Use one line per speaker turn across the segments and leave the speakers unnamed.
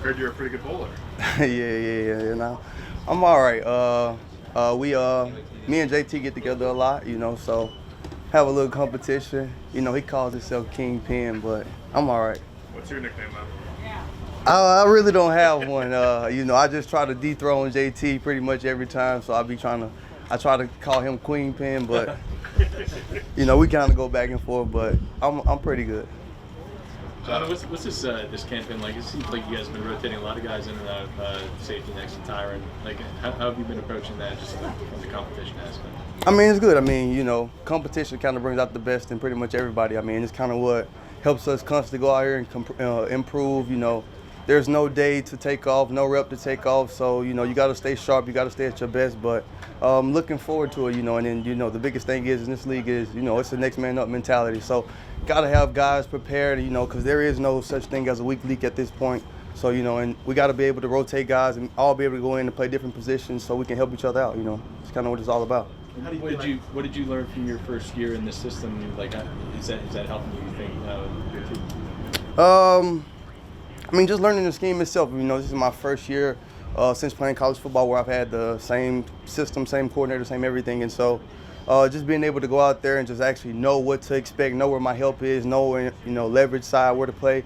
Heard you're a pretty good bowler.
Yeah, you know. I'm all right. Me and JT get together a lot, you know, so have a little competition. You know, he calls himself Kingpin, but I'm all right.
What's your nickname, man?
I really don't have one. You know, I just try to dethrone JT pretty much every time, so I try to call him Queen Pin, but you know, we kind of go back and forth, but I'm pretty good.
Jonathan, what's this campaign like? It seems like you guys have been rotating a lot of guys in and out of safety next to Tyron. Like, how have you been approaching that just from the competition aspect?
I mean, it's good. I mean, you know, competition kind of brings out the best in pretty much everybody. I mean, it's kind of what helps us constantly go out here and improve. You know, there's no day to take off, no rep to take off. So, you know, you got to stay sharp. You got to stay at your best. But looking forward to it, you know. And then, you know, the biggest thing is in this league is, you know, it's the next man up mentality. So, got to have guys prepared, you know, because there is no such thing as a weak league at this point. So, you know, and we got to be able to rotate guys and all be able to go in and play different positions so we can help each other out, you know. It's kind of what it's all about.
What did you learn from your first year in the system? Like, is that helping you think your team?
I mean, just learning the scheme itself. You know, this is my first year since playing college football where I've had the same system, same coordinator, same everything. And so just being able to go out there and just actually know what to expect, know where my help is, know where, you know, leverage side, where to play.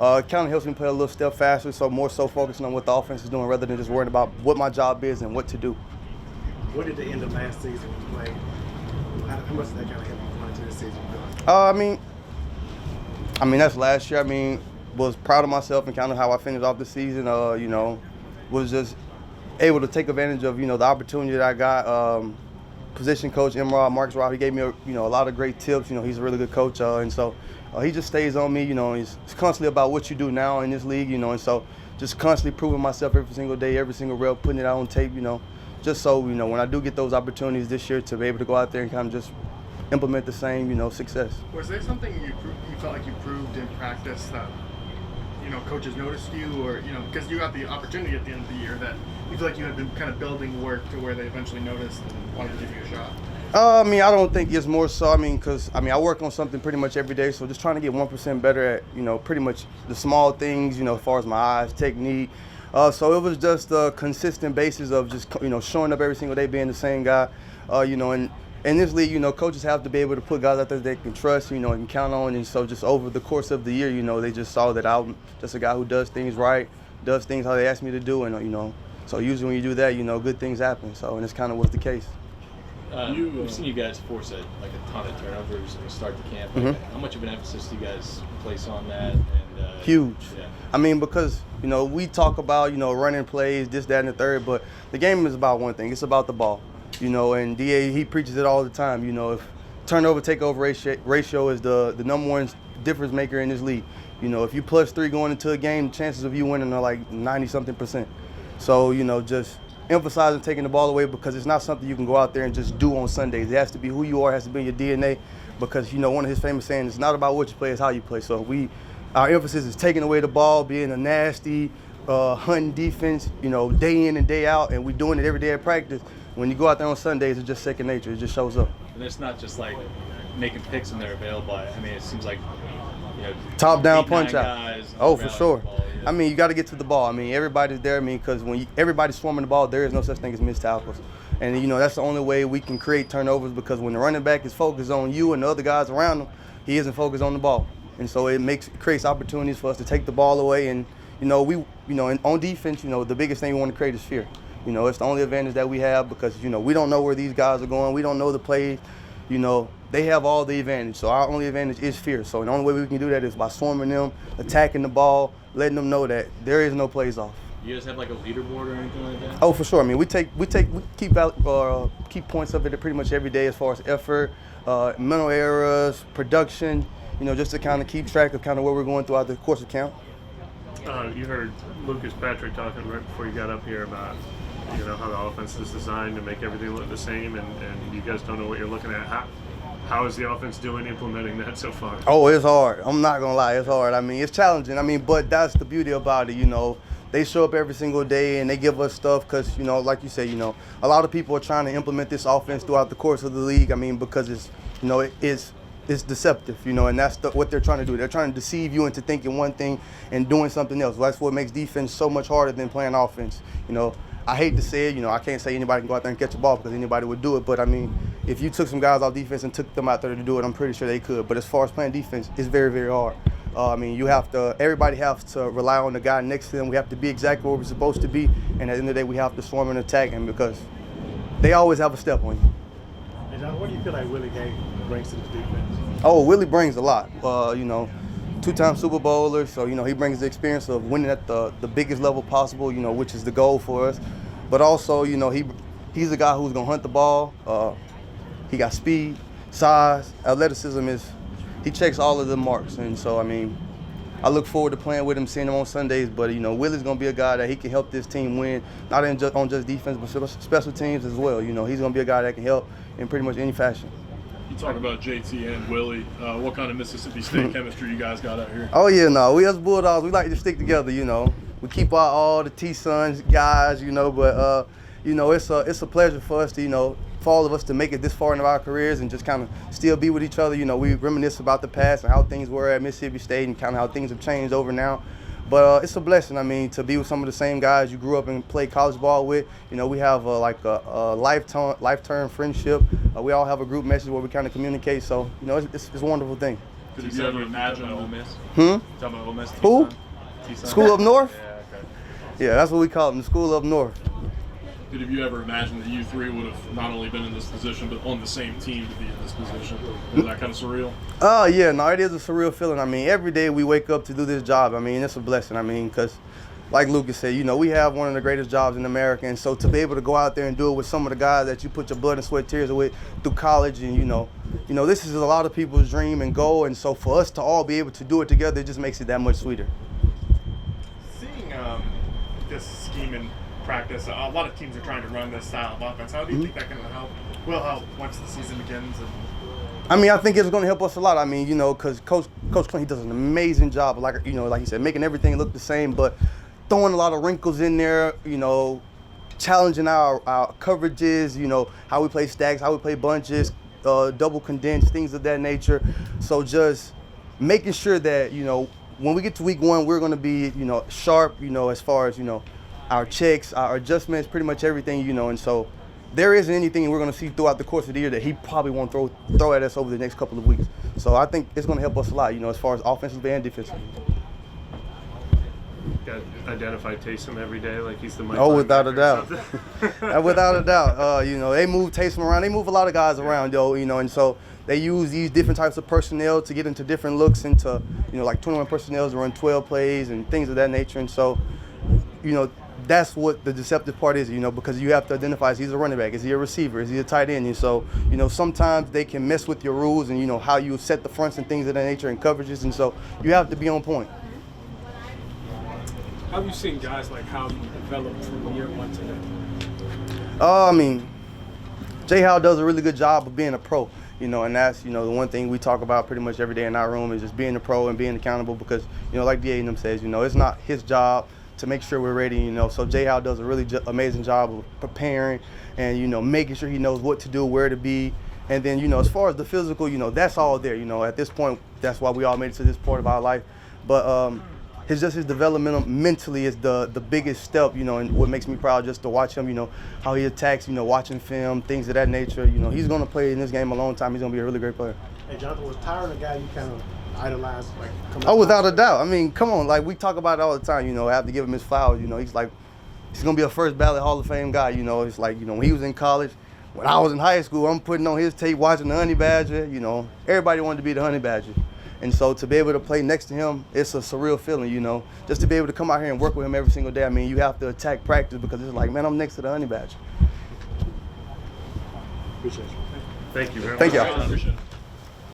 It kind of helps me play a little step faster, so more so focusing on what the offense is doing rather than just worrying about what my job is and what to do.
What did the end of last season play? How much did that kind of help you going into this season?
I mean, that's last year. I mean, was proud of myself and kind of how I finished off the season. You know, was just able to take advantage of, you know, the opportunity that I got. Position coach Marcus Robb, he gave me a lot of great tips. You know, he's a really good coach, and so he just stays on me. You know, it's constantly about what you do now in this league. You know, and so just constantly proving myself every single day, every single rep, putting it out on tape. You know, just so, you know, when I do get those opportunities this year to be able to go out there and kind of just implement the same, you know, success.
Was there something you felt like you proved in practice that, you know, coaches noticed you, or, you know, because you got the opportunity at the end of the year that you feel like you had been kind of building work to where they eventually noticed and wanted to give you a shot?
I mean, I don't think it's more so. I mean, because, I mean, I work on something pretty much every day, so just trying to get 1% better at, you know, pretty much the small things, you know, as far as my eyes, technique. So it was just a consistent basis of just, you know, showing up every single day, being the same guy, you know, and in this league, you know, coaches have to be able to put guys out there they can trust, you know, and count on. And so just over the course of the year, you know, they just saw that I'm just a guy who does things right, does things how they ask me to do. And, you know, so usually when you do that, you know, good things happen. So, and it's kind of was the case.
We've seen you guys force a ton of turnovers at the start of the camp. Like, how much of an emphasis do you guys place on that? And,
huge.
Yeah.
I mean, because, you know, we talk about, you know, running plays, this, that, and the third, but the game is about one thing. It's about the ball. You know, and DA, he preaches it all the time. You know, if turnover takeover ratio is the number one difference maker in this league. You know, if you +3 going into a game, chances of you winning are like 90-something%. So, you know, just emphasizing taking the ball away, because it's not something you can go out there and just do on Sundays. It has to be who you are, it has to be your DNA, because, you know, one of his famous sayings, it's not about what you play, it's how you play. So our emphasis is taking away the ball, being a nasty, hunting defense, you know, day in and day out, and we're doing it every day at practice. When you go out there on Sundays, it's just second nature. It just shows up.
And it's not just like making picks when they're available. I mean, it seems like, you know,
top down punch out.
Guys
oh, for sure.
Ball, yeah.
I mean, you got to get to the ball. I mean, everybody's there. I mean, because when everybody's swarming the ball, there is no such thing as missed tackles. And, you know, that's the only way we can create turnovers, because when the running back is focused on you and the other guys around him, he isn't focused on the ball. And so it creates opportunities for us to take the ball away. And, you know, on defense, you know, the biggest thing we want to create is fear. You know, it's the only advantage that we have, because, you know, we don't know where these guys are going. We don't know the plays. You know, they have all the advantage. So our only advantage is fear. So the only way we can do that is by swarming them, attacking the ball, letting them know that there is no plays off.
You guys have like a leaderboard or anything like that?
Oh, for sure. I mean, we keep points of it pretty much every day as far as effort, mental errors, production, you know, just to kind of keep track of kind of where we're going throughout the course of camp.
You heard Lucas Patrick talking right before you got up here about, you know, how the offense is designed to make everything look the same, and you guys don't know what you're looking at. How is the offense doing implementing that so far?
Oh, it's hard. I'm not going to lie. It's hard. I mean, it's challenging. I mean, but that's the beauty about it, you know. They show up every single day and they give us stuff because, you know, like you say, you know, a lot of people are trying to implement this offense throughout the course of the league. I mean, because it's, you know, it's it's deceptive, you know, and that's what they're trying to do. They're trying to deceive you into thinking one thing and doing something else. That's what makes defense so much harder than playing offense. You know, I hate to say it, you know, I can't say anybody can go out there and catch a ball because anybody would do it, but I mean, if you took some guys off defense and took them out there to do it, I'm pretty sure they could. But as far as playing defense, it's very, very hard. I mean, everybody has to rely on the guy next to them. We have to be exactly where we're supposed to be, and at the end of the day, we have to swarm and attack him because they always have a step on you.
And John, what do you feel like Willie G brings to the defense?
Oh, Willie brings a lot. You know, 2-time Super Bowler, so, you know, he brings the experience of winning at the biggest level possible, you know, which is the goal for us. But also, you know, he's a guy who's going to hunt the ball. He got speed, size, athleticism. He checks all of the marks. And so, I mean, I look forward to playing with him, seeing him on Sundays. But, you know, Willie's going to be a guy that he can help this team win, not on just defense, but special teams as well. You know, he's going to be a guy that can help in pretty much any fashion.
You talk about JT and Willie. What kind of Mississippi State chemistry you guys got out here?
Oh, yeah, no. We as Bulldogs, we like to stick together, you know. We keep out all the T-Sons guys, you know, but, you know, it's a pleasure for us to, you know, for all of us to make it this far into our careers and just kind of still be with each other. You know, we reminisce about the past and how things were at Mississippi State and kind of how things have changed over now. But it's a blessing, I mean, to be with some of the same guys you grew up and played college ball with. You know, we have like a lifetime friendship. We all have a group message where we kind of communicate. So, you know, it's a wonderful thing.
Did you ever imagine
Ole Miss?
Hmm?
Talking about Ole Miss?
Who?
T-Son?
School up north?
Yeah, okay.
Yeah, that's what we call them, the school up north.
But have you ever imagined that you three would have not only been in this position, but on the same team to be in this position? Is that kind of surreal?
Yeah, no, it is a surreal feeling. I mean, every day we wake up to do this job. I mean, it's a blessing. I mean, because like Lucas said, you know, we have one of the greatest jobs in America. And so to be able to go out there and do it with some of the guys that you put your blood and sweat tears with through college and, you know, this is a lot of people's dream and goal. And so for us to all be able to do it together, it just makes it that much sweeter.
Seeing this scheme in practice, a lot of teams are trying to run this style of offense. How do you think that can will help once the season begins?
I mean, I think it's going to help us a lot. I mean, you know, because Coach Clint, he does an amazing job, like he said, making everything look the same, but throwing a lot of wrinkles in there, you know, challenging our coverages, you know, how we play stacks, how we play bunches, double condensed, things of that nature. So just making sure that, you know, when we get to week one, we're going to be, you know, sharp, you know, as far as, you know, our checks, our adjustments, pretty much everything, you know, and so there isn't anything we're going to see throughout the course of the year that he probably won't throw at us over the next couple of weeks. So I think it's going to help us a lot, you know, as far as offensively and defensively.
Got to identify Taysom every day like he's the Mike.
Oh, without a doubt.
Linebacker or
Without a doubt. You know, they move Taysom around. They move a lot of guys around, though, you know, and so they use these different types of personnel to get into different looks, into, you know, like 21 personnel to run 12 plays and things of that nature. And so, you know, that's what the deceptive part is, you know, because you have to identify, is he a running back, is he a receiver, is he a tight end? And so, you know, sometimes they can mess with your rules and, you know, how you set the fronts and things of that nature and coverages, and so you have to be on point.
How have you seen guys like Howden develop from year one to now?
I mean, Jay Howden does a really good job of being a pro, you know, and that's, you know, the one thing we talk about pretty much every day in our room is just being a pro and being accountable because, you know, like DA and them says, you know, it's not his job to make sure we're ready, you know. So Jay Howden does a really amazing job of preparing and, you know, making sure he knows what to do, where to be. And then, you know, as far as the physical, you know, that's all there. You know, at this point, that's why we all made it to this part of our life. But his development mentally is the biggest step, you know, and what makes me proud just to watch him, you know, how he attacks, you know, watching film, things of that nature. You know, he's going to play in this game a long time. He's going to be a really great player.
Hey, Jonathan, was Tyron a guy you kind of idolized? Like,
oh, without a doubt. I mean, come on, like, we talk about it all the time, you know, I have to give him his flowers, you know. He's going to be a first ballot Hall of Fame guy, you know. It's like, you know, when he was in college, when I was in high school, I'm putting on his tape, watching the Honey Badger, you know. Everybody wanted to be the Honey Badger. And so to be able to play next to him, it's a surreal feeling, you know. Just to be able to come out here and work with him every single day, I mean, you have to attack practice because it's like, man, I'm next to the Honey Badger.
Appreciate you.
Thank you very much.
Thank you.
Appreciate it.